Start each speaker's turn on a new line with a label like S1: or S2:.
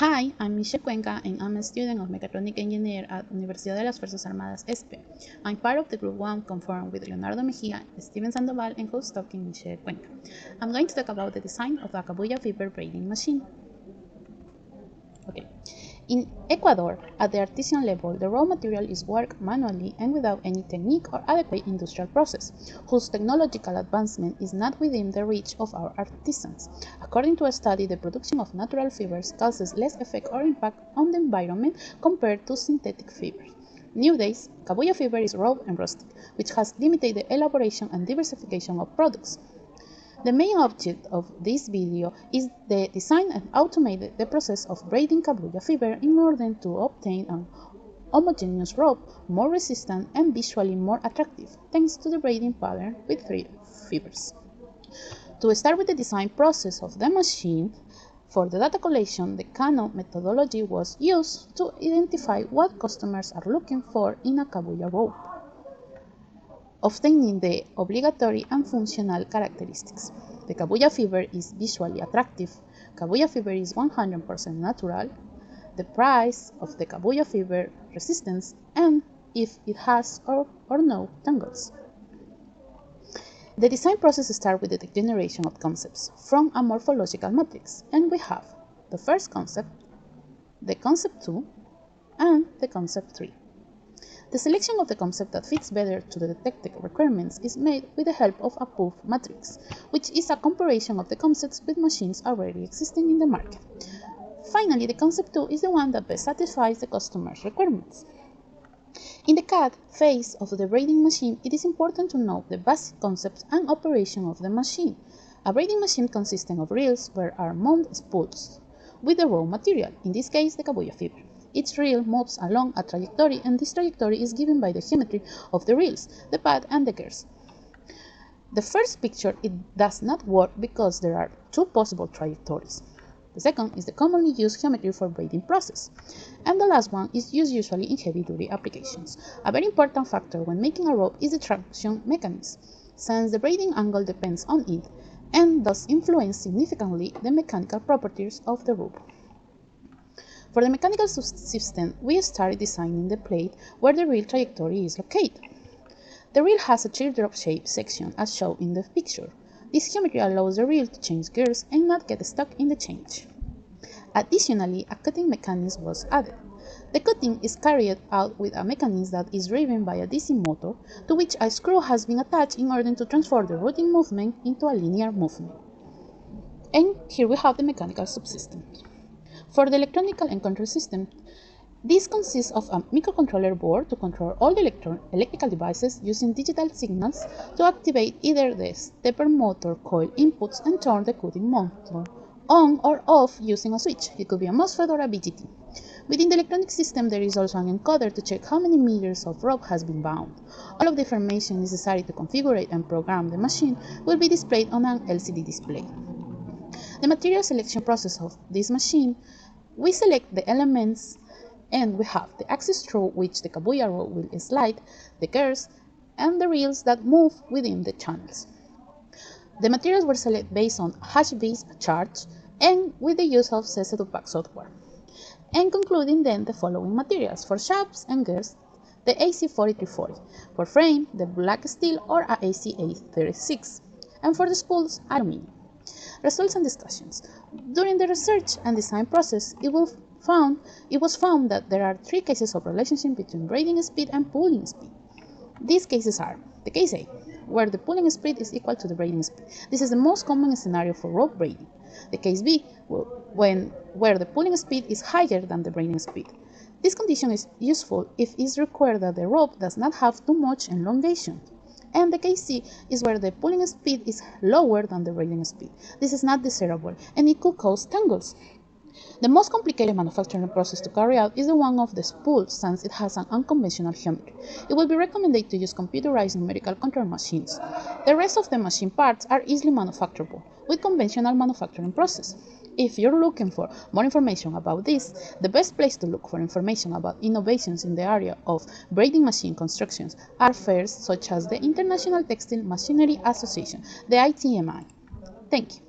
S1: Hi, I'm Michelle Cuenca and I'm a student of Mechatronic Engineer at Universidad de las Fuerzas Armadas ESPE. I'm part of the Group 1 conformed with Leonardo Mejia, Steven Sandoval, and host talking Michelle Cuenca. I'm going to talk about the design of the Cabuya fiber braiding machine. In Ecuador, at the artisan level, the raw material is worked manually and without any technique or adequate industrial process, whose technological advancement is not within the reach of our artisans. According to a study, the production of natural fibers causes less effect or impact on the environment compared to synthetic fibers. Nowadays, Cabuya fiber is raw and rustic, which has limited the elaboration and diversification of products. The main object of this video is the design and automate the process of braiding Cabuya fiber in order to obtain an homogeneous rope, more resistant and visually more attractive, thanks to the braiding pattern with 3 fibers. To start with the design process of the machine, for the data collection, the Kano methodology was used to identify what customers are looking for in a Cabuya rope, obtaining the obligatory and functional characteristics. The Cabuya fiber is visually attractive. Cabuya fiber is 100% natural. The price of the Cabuya fiber resistance and if it has or no tangles. The design process starts with the generation of concepts from a morphological matrix, and we have the first concept, the concept 2, and the concept 3. The selection of the concept that fits better to the detected requirements is made with the help of a pull matrix, which is a comparison of the concepts with machines already existing in the market. Finally, the concept 2 is the one that best satisfies the customer's requirements. In the CAD phase of the braiding machine, it is important to know the basic concepts and operation of the machine. A braiding machine consisting of reels where are mounted spools with the raw material, in this case the Cabuya fiber. Each reel moves along a trajectory, and this trajectory is given by the geometry of the reels, the pad, and the gears. The first picture, it does not work because there are 2 possible trajectories. The second is the commonly used geometry for braiding process, and the last one is used usually in heavy-duty applications. A very important factor when making a rope is the traction mechanism, since the braiding angle depends on it and thus influence significantly the mechanical properties of the rope. For the mechanical system, we started designing the plate where the reel trajectory is located. The reel has a teardrop shaped section as shown in the picture. This geometry allows the reel to change gears and not get stuck in the change. Additionally, a cutting mechanism was added. The cutting is carried out with a mechanism that is driven by a DC motor, to which a screw has been attached in order to transform the rotating movement into a linear movement. And here we have the mechanical subsystem. For the electronical and control system, this consists of a microcontroller board to control all the electrical devices using digital signals to activate either the stepper motor coil inputs and turn the cutting motor on or off using a switch. It could be a MOSFET or a BGT. Within the electronic system, there is also an encoder to check how many meters of rope has been bound. All of the information necessary to configure and program the machine will be displayed on an LCD display. The material selection process of this machine, we select the elements and we have the axis through which the Cabuya rope will slide, the gears, and the reels that move within the channels. The materials were selected based on HBase charts and with the use of CC2PAC software. And concluding then the following materials: for shafts and gears, the AC4340, for frame, the black steel or a AC836, and for the spools, aluminum. Results and discussions. During the research and design process, it was found that there are 3 cases of relationship between braiding speed and pulling speed. These cases are the case A, where the pulling speed is equal to the braiding speed. This is the most common scenario for rope braiding. The case B, where the pulling speed is higher than the braiding speed. This condition is useful if it is required that the rope does not have too much elongation. And the case C is where the pulling speed is lower than the braiding speed. This is not desirable and it could cause tangles. The most complicated manufacturing process to carry out is the one of the spool, since it has an unconventional geometry. It will be recommended to use computerized numerical control machines. The rest of the machine parts are easily manufacturable with conventional manufacturing process. If you're looking for more information about this, the best place to look for information about innovations in the area of braiding machine constructions are fairs such as the International Textile Machinery Association, the ITMI. Thank you.